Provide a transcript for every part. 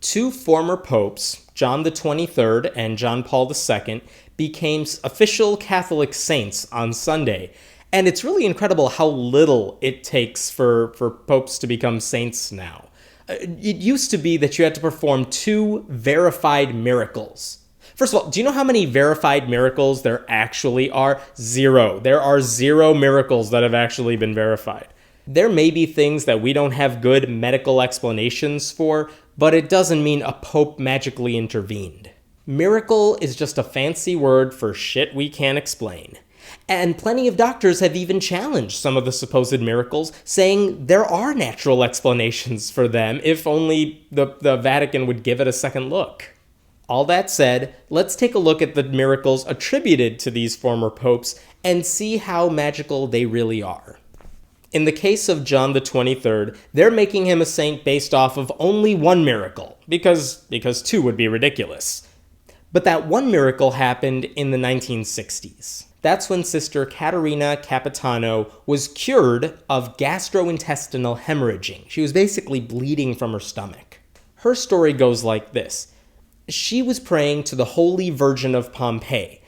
Two former popes, John the 23rd and John Paul II, became official Catholic saints on Sunday. And it's really incredible how little it takes for popes to become saints now. It used to be that you had to perform 2 verified miracles. First of all, do you know how many verified miracles there actually are? 0. There are 0 miracles that have actually been verified. There may be things that we don't have good medical explanations for, but it doesn't mean a pope magically intervened. Miracle is just a fancy word for shit we can't explain. And plenty of doctors have even challenged some of the supposed miracles, saying there are natural explanations for them if only the Vatican would give it a second look. All that said, let's take a look at the miracles attributed to these former popes and see how magical they really are. In the case of John the 23rd, they're making him a saint based off of only 1 miracle, because 2 would be ridiculous. But that 1 miracle happened in the 1960s. That's when Sister Catarina Capitano was cured of gastrointestinal hemorrhaging. She was basically bleeding from her stomach. Her story goes like this. She was praying to the Holy Virgin of Pompei,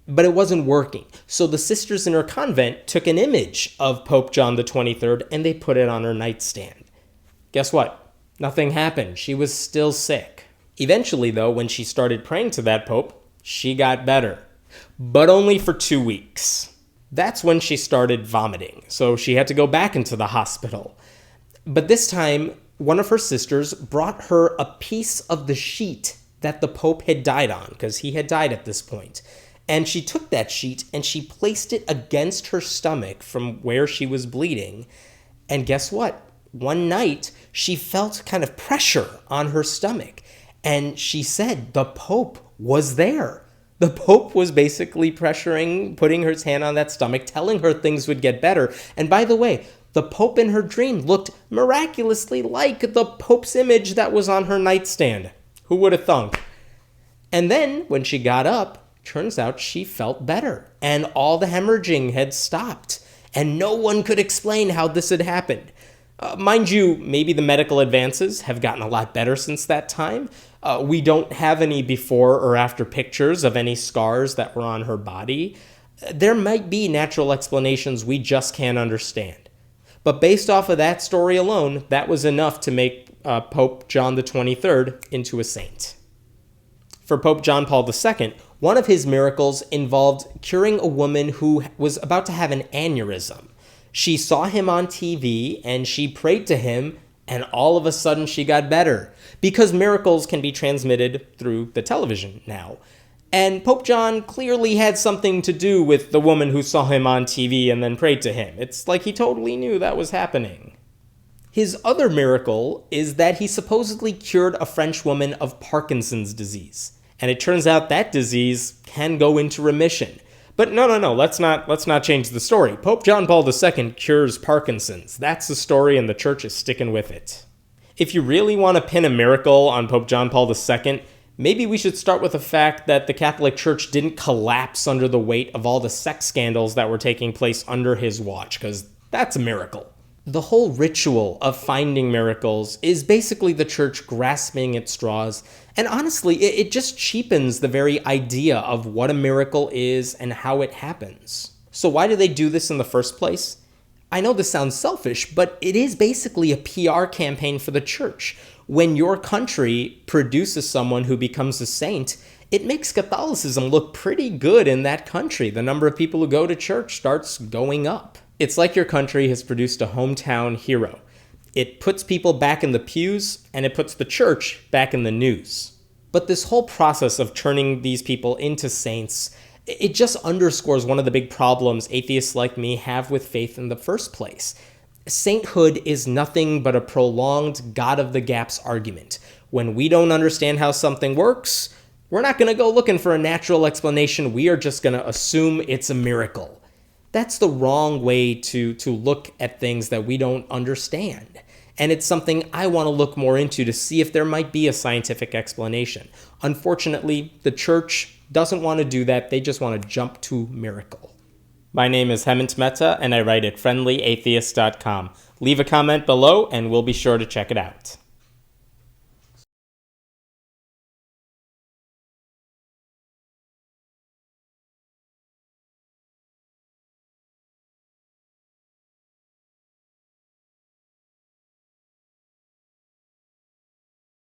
but it wasn't working. So the sisters in her convent took an image of Pope John the 23rd and they put it on her nightstand. Guess what? Nothing happened. She was still sick. Eventually, though, when she started praying to that pope, she got better. But only for 2 weeks. That's when she started vomiting, so she had to go back into the hospital. But this time, one of her sisters brought her a piece of the sheet that the Pope had died on, because he had died at this point. And she took that sheet and she placed it against her stomach from where she was bleeding. And guess what? One night, she felt kind of pressure on her stomach. And she said the Pope was there. The Pope was basically pressuring, putting his hand on that stomach, telling her things would get better. And by the way, the Pope in her dream looked miraculously like the Pope's image that was on her nightstand. Who would have thunk? And then, when she got up, turns out she felt better. And all the hemorrhaging had stopped. And no one could explain how this had happened. Mind you, maybe the medical advances have gotten a lot better since that time. We don't have any before or after pictures of any scars that were on her body. There might be natural explanations we just can't understand. But based off of that story alone, that was enough to make Pope John the 23rd into a saint. For Pope John Paul II, one of his miracles involved curing a woman who was about to have an aneurysm. She saw him on TV and she prayed to him, and all of a sudden she got better, because miracles can be transmitted through the television now. And Pope John clearly had something to do with the woman who saw him on TV and then prayed to him. It's like he totally knew that was happening. His other miracle is that he supposedly cured a French woman of Parkinson's disease. And it turns out that disease can go into remission. But no, let's not change the story. Pope John Paul II cures Parkinson's. That's the story, and the church is sticking with it. If you really want to pin a miracle on Pope John Paul II, maybe we should start with the fact that the Catholic Church didn't collapse under the weight of all the sex scandals that were taking place under his watch, because that's a miracle. The whole ritual of finding miracles is basically the church grasping at straws, and honestly, it just cheapens the very idea of what a miracle is and how it happens. So why do they do this in the first place? I know this sounds selfish, but it is basically a PR campaign for the church. When your country produces someone who becomes a saint, it makes Catholicism look pretty good in that country. The number of people who go to church starts going up. It's like your country has produced a hometown hero. It puts people back in the pews, and it puts the church back in the news. But this whole process of turning these people into saints, it just underscores one of the big problems atheists like me have with faith in the first place. Sainthood is nothing but a prolonged God of the gaps argument. When we don't understand how something works, we're not going to go looking for a natural explanation. We are just going to assume it's a miracle. That's the wrong way to look at things that we don't understand. And it's something I want to look more into to see if there might be a scientific explanation. Unfortunately, the church doesn't want to do that. They just want to jump to miracle. My name is Hemant Mehta, and I write at friendlyatheist.com. Leave a comment below, and we'll be sure to check it out.